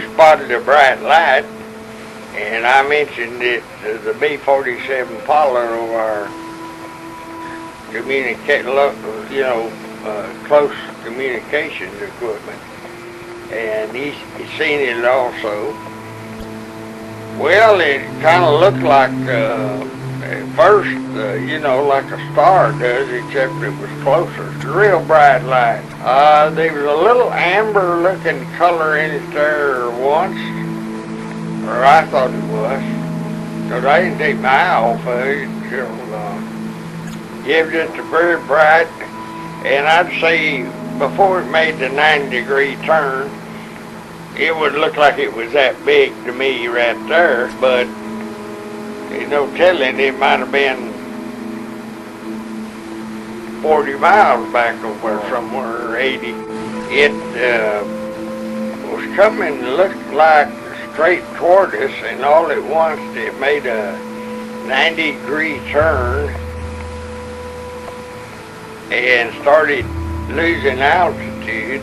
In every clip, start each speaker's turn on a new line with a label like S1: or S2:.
S1: we spotted a bright light, and I mentioned it to the B-47 pilot of our close communications equipment, and he seen it also. Well, it kind of looked like, at first, like a star does, except it was closer. It's a real bright light. There was a little amber-looking color in it there once, or I thought it was, because I didn't take my eye off of it until, it was just a very bright, and I'd say before it made the 90-degree turn, it would look like it was that big to me right there, but there's no telling, it might have been 40 miles back over somewhere, or 80. It was coming, looked like straight toward us, and all at once it made a 90-degree turn and started losing altitude.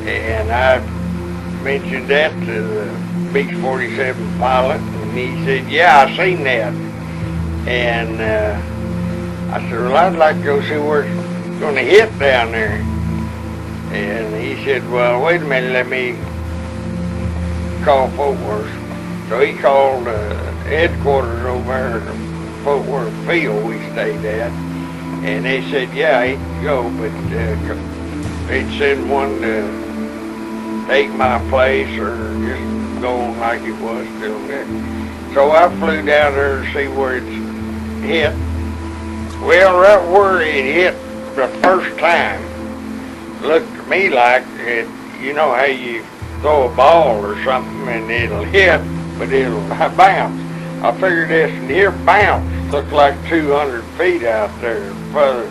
S1: And I mentioned that to the B-47 pilot, and he said, yeah, I seen that. And I said, well, I'd like to go see where it's going to hit down there. And he said, well, wait a minute, let me call Fort Worth. So he called headquarters over there at the Fort Worth field we stayed at. And they said, yeah, he can go, but they'd send one to take my place or just go on like it was still there. So I flew down there to see where it's hit. Well, right where it hit the first time looked to me like it, you know how you throw a ball or something and it'll hit, but it'll bounce. I figured this and here bounce looked like 200 feet out there further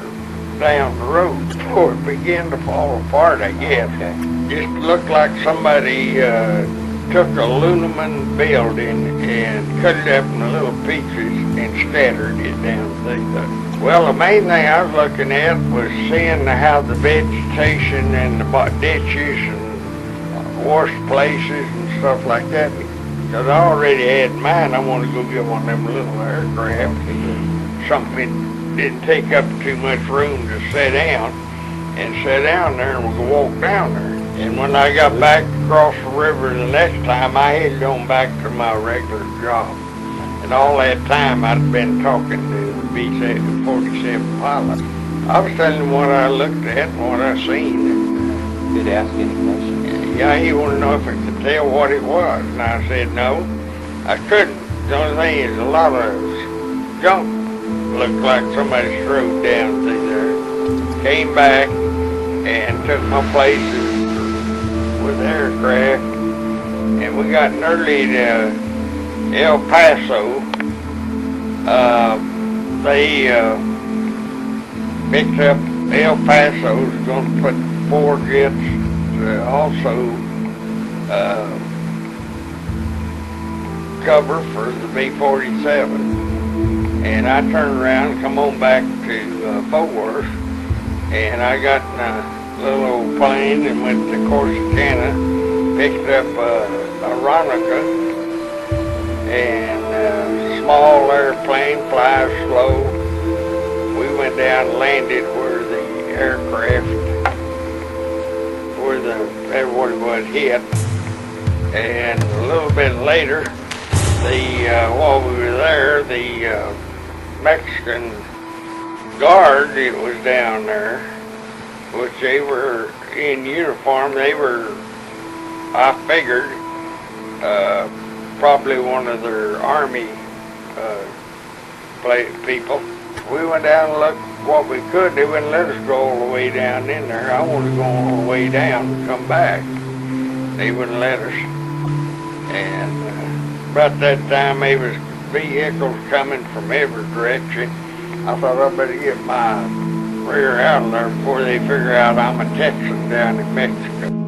S1: down the road before it began to fall apart, I guess. Just looked like somebody took a aluminum building and cut it up into little pieces and scattered it down through. Well, the main thing I was looking at was seeing how the vegetation and the ditches and wash places and stuff like that. Because I already had mine, I wanted to go get one of them little aircraft. Something that didn't take up too much room to sit down, and sit down there and we could walk down there. And when I got back across the river the next time, I headed on back to my regular job. And all that time I'd been talking to the B-47 pilot. I was telling him what I looked at and what I seen.
S2: Did he ask any questions?
S1: Yeah, he wanted to know if I could tell what it was. And I said no, I couldn't. The only thing is a lot of junk looked like somebody strode down through there. Came back and took my places with the aircraft, and we got nearly to El Paso. They picked up El Paso, was going to put 4 jets to also cover for the B-47. And I turned around and come on back to Fort Worth, and I got in a little old plane and went to Corsicana, picked up a Ronica, and a small airplane, flies slow. We went down and landed where the aircraft, everybody was hit, and a little bit later, while we were there, the Mexican guard that was down there, which they were in uniform, they were, I figured, probably one of their army people. We went down and looked what we could. They wouldn't let us go all the way down in there. I wanted to go all the way down and come back. They wouldn't let us. And about that time, there was vehicles coming from every direction. I thought I better get my rear out of there before they figure out I'm a Texan down in Mexico.